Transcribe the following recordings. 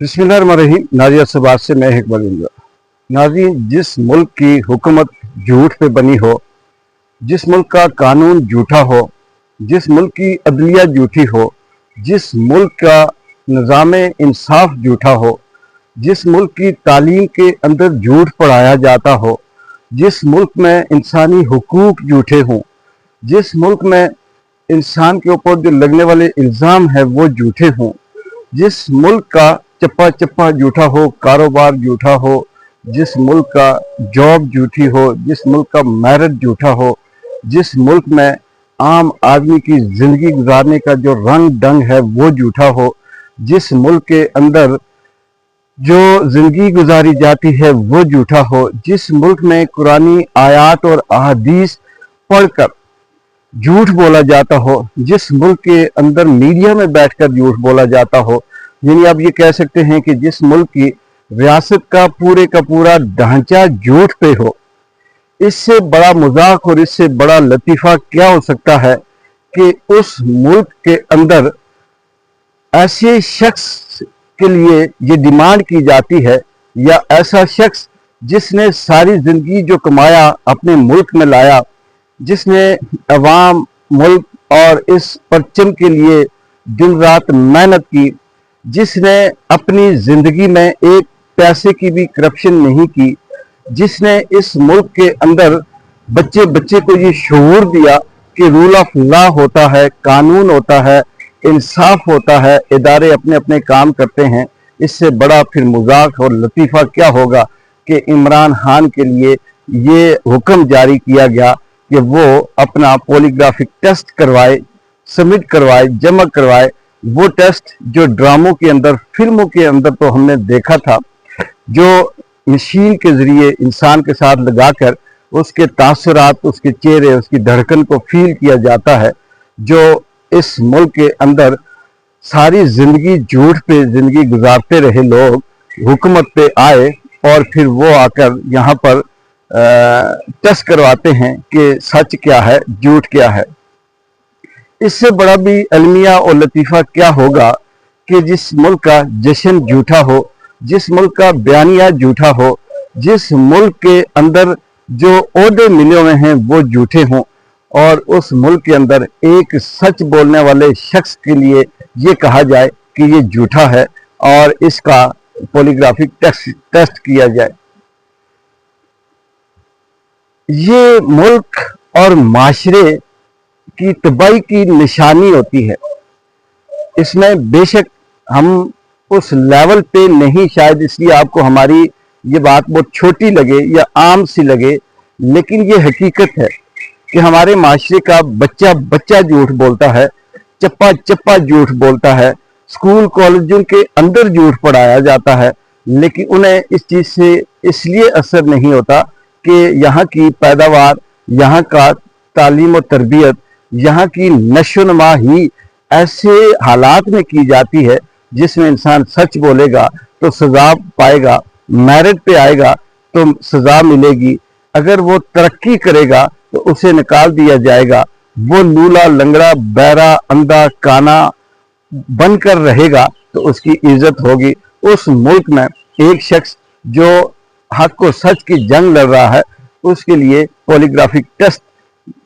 बिस्मिल्लाहिर्रहमानिर्रहीम। नाजिया सबाज से मैं एक बोलूँगा। नाज़रीन, जिस मुल्क की हुकूमत झूठ पे बनी हो, जिस मुल्क का कानून झूठा हो, जिस मुल्क की अदलिया झूठी हो, जिस मुल्क का निज़ाम इंसाफ झूठा हो, जिस मुल्क की तालीम के अंदर झूठ पढ़ाया जाता हो, जिस मुल्क में इंसानी हुकूक झूठे हों, जिस मुल्क में इंसान के ऊपर जो लगने वाले इल्ज़ाम है वो झूठे हों, जिस मुल्क का चप्पा चप्पा झूठा हो, कारोबार झूठा हो, जिस मुल्क का जॉब झूठी हो, जिस मुल्क का मैरिज झूठा हो, जिस मुल्क में आम आदमी की ज़िंदगी गुजारने का जो रंग ढंग है वो झूठा हो, जिस मुल्क के अंदर जो ज़िंदगी गुजारी जाती है वो झूठा हो, जिस मुल्क में कुरानी आयात और अहादीस पढ़कर झूठ बोला जाता हो, जिस मुल्क के अंदर मीडिया में बैठकर झूठ बोला जाता हो, यानी आप ये कह सकते हैं कि जिस मुल्क की रियासत का पूरा ढांचा झूठ पे हो, इससे बड़ा मजाक और इससे बड़ा लतीफ़ा क्या हो सकता है कि उस मुल्क के अंदर ऐसे शख्स के लिए ये डिमांड की जाती है, या ऐसा शख्स जिसने सारी ज़िंदगी जो कमाया अपने मुल्क में लाया, जिसने अवाम, मुल्क और इस परचम के लिए दिन रात मेहनत की, जिसने अपनी ज़िंदगी में एक पैसे की भी करप्शन नहीं की, जिसने इस मुल्क के अंदर बच्चे बच्चे को ये शऊर दिया कि रूल ऑफ लॉ होता है, कानून होता है, इंसाफ होता है, इदारे अपने अपने काम करते हैं। इससे बड़ा फिर मजाक और लतीफ़ा क्या होगा कि इमरान खान के लिए ये हुक्म जारी किया गया कि वो अपना पॉलीग्राफिक टेस्ट करवाए, सबमिट करवाए, जमा करवाए। वो टेस्ट जो ड्रामों के अंदर, फिल्मों के अंदर तो हमने देखा था, जो मशीन के ज़रिए इंसान के साथ लगाकर उसके तासुरात, उसके चेहरे, उसकी धड़कन को फील किया जाता है, जो इस मुल्क के अंदर सारी ज़िंदगी झूठ पे ज़िंदगी गुजारते रहे लोग हुकूमत पे आए और फिर वो आकर यहाँ पर टेस्ट करवाते हैं कि सच क्या है, झूठ क्या है। इससे बड़ा भी अलमिया और लतीफ़ा क्या होगा कि जिस मुल्क का जश्न झूठा हो, जिस मुल्क का बयानिया झूठा हो, जिस मुल्क के अंदर जो ओहदे मिले हुए हैं वो झूठे हों, और उस मुल्क के अंदर एक सच बोलने वाले शख्स के लिए ये कहा जाए कि ये झूठा है और इसका पॉलीग्राफिक टेस्ट किया जाए। ये मुल्क और माशरे की तबाही की निशानी होती है। इसमें बेशक हम उस लेवल पे नहीं, शायद इसलिए आपको हमारी ये बात बहुत छोटी लगे या आम सी लगे, लेकिन ये हकीकत है कि हमारे माशरे का बच्चा बच्चा झूठ बोलता है, चप्पा चप्पा झूठ बोलता है, स्कूल कॉलेजों के अंदर झूठ पढ़ाया जाता है, लेकिन उन्हें इस चीज़ से इसलिए असर नहीं होता कि यहाँ की पैदावार, यहाँ का तालीम और तरबियत, यहाँ की नशोनुमा ही ऐसे हालात में की जाती है जिसमें इंसान सच बोलेगा तो सज़ा पाएगा, मेरिट पे आएगा तो सज़ा मिलेगी, अगर वो तरक्की करेगा तो उसे निकाल दिया जाएगा, वो लूला लंगड़ा बहरा अंधा काना बनकर रहेगा तो उसकी इज्जत होगी। उस मुल्क में एक शख्स जो हक और सच की जंग लड़ रहा है, उसके लिए पॉलीग्राफिक टेस्ट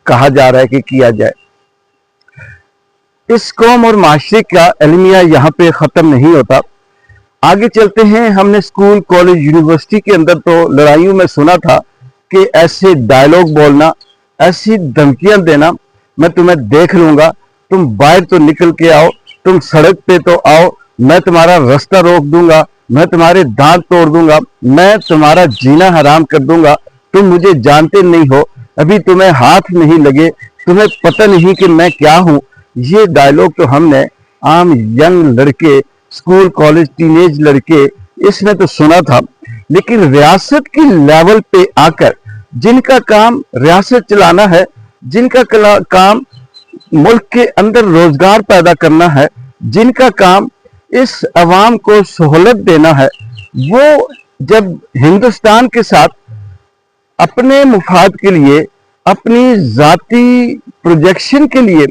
कहा जा रहा है कि किया जाए। इस कौम और माशरे का अलमिया यहाँ पे ख़त्म नहीं होता। आगे चलते हैं। हमने स्कूल कॉलेज यूनिवर्सिटी के अंदर तो लड़ाइयों में सुना था कि ऐसे डायलॉग बोलना, ऐसी धमकियां देना, मैं तुम्हें देख लूंगा, तुम बाहर तो निकल के आओ, तुम सड़क पे तो आओ, मैं तुम्हारा रास्ता रोक दूंगा, मैं तुम्हारे दांत तोड़ दूंगा, मैं तुम्हारा जीना हराम कर दूंगा, तुम मुझे जानते नहीं हो, अभी तुम्हें हाथ नहीं लगे, तुम्हें पता नहीं कि मैं क्या हूं। ये डायलॉग तो हमने आम यंग लड़के, स्कूल कॉलेज टीनेज लड़के, इसमें तो सुना था। लेकिन रियासत की लेवल पे आकर जिनका काम रियासत चलाना है, जिनका काम मुल्क के अंदर रोजगार पैदा करना है, जिनका काम इस अवाम को सहूलत देना है, वो जब हिंदुस्तान के साथ अपने मुफाद के लिए, अपनी जाती प्रोजेक्शन के लिए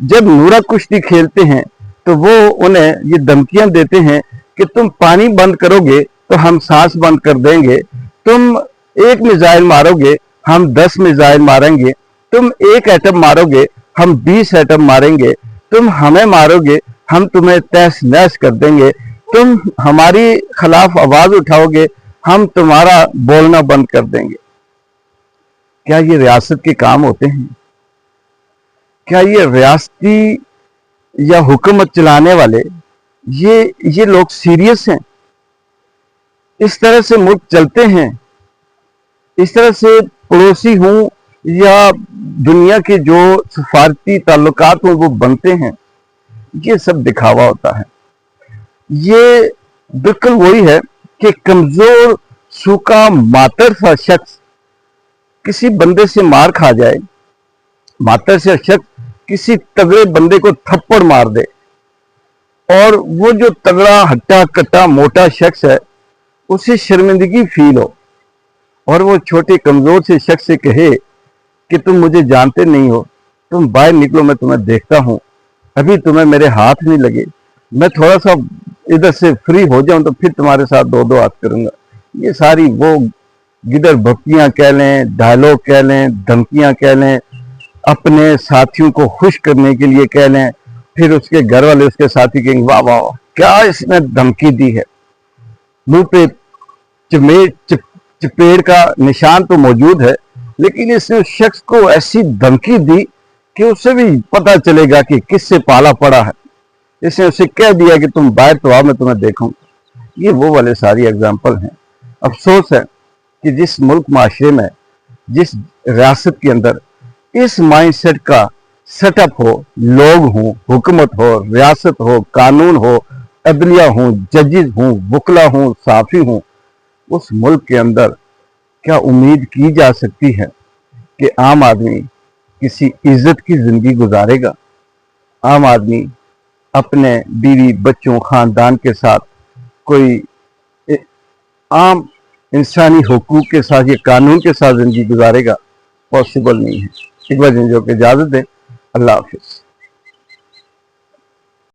जब नूरा कुश्ती खेलते हैं, तो वो उन्हें ये धमकियां देते हैं کہ تم پانی بند کرو گے تو ہم سانس بند کر دیں گے، تم ایک میزائل مارو گے ہم 10 میزائل ماریں گے، تم ایک ایٹم مارو گے ہم 20 ایٹم ماریں گے، تم ہمیں مارو گے ہم تمہیں تہس نہس کر دیں گے، تم ہماری خلاف آواز اٹھاؤ گے ہم تمہارا بولنا بند کر دیں گے۔ کیا یہ ریاست کے کام ہوتے ہیں؟ کیا یہ ریاستی یا حکومت چلانے والے یہ لوگ سیریس ہیں؟ اس طرح سے ملک چلتے ہیں؟ اس طرح سے پڑوسی ہوں یا دنیا کے جو سفارتی تعلقات ہوں وہ بنتے ہیں؟ یہ سب دکھاوا ہوتا ہے۔ یہ بالکل وہی ہے کہ کمزور سوکھا ماتر سا شخص کسی بندے سے مار کھا جائے، ماتر سے شخص کسی تگڑے بندے کو تھپڑ مار دے، اور وہ جو تگڑا ہٹا کٹا موٹا شخص ہے اسے شرمندگی فیل ہو، اور وہ چھوٹے کمزور سے شخص سے کہے کہ تم مجھے جانتے نہیں ہو، تم باہر نکلو میں تمہیں دیکھتا ہوں، ابھی تمہیں میرے ہاتھ نہیں لگے، میں تھوڑا سا ادھر سے فری ہو جاؤں تو پھر تمہارے ساتھ دو ہاتھ کروں گا۔ یہ ساری وہ گدر بھکتیاں کہہ لیں، ڈائلاگ کہہ لیں، دھمکیاں کہہ لیں، اپنے ساتھیوں کو خوش کرنے کے لیے کہہ لیں، پھر اس کے گھر والے اس کے ساتھی کہیں گے واہ واہ واہ کیا اس نے دھمکی دی ہے۔ منہ پہ چپیڑ کا نشان تو موجود ہے، لیکن اس نے اس شخص کو ایسی دھمکی دی کہ اسے بھی پتا چلے گا کہ کس سے پالا پڑا ہے۔ اس نے اسے کہہ دیا کہ تم باہر تو آؤ میں تمہیں دیکھوں۔ یہ وہ والے ساری اگزامپل ہیں۔ افسوس ہے کہ جس ملک معاشرے میں، جس ریاست کے اندر اس مائنڈ سیٹ کا سیٹ اپ ہو، لوگ ہوں، حکومت ہو، ریاست ہو، قانون ہو، عدلیہ ہوں، ججز ہوں، وکلا ہوں، صحافی ہوں، اس ملک کے اندر کیا امید کی جا سکتی ہے کہ عام آدمی کسی عزت کی زندگی گزارے گا؟ عام آدمی اپنے بیوی بچوں خاندان کے ساتھ کوئی عام انسانی حقوق کے ساتھ یا قانون کے ساتھ زندگی گزارے گا؟ پاسبل نہیں ہے۔ اقبال جنجو کو اجازت دیں۔ اللہ حافظ۔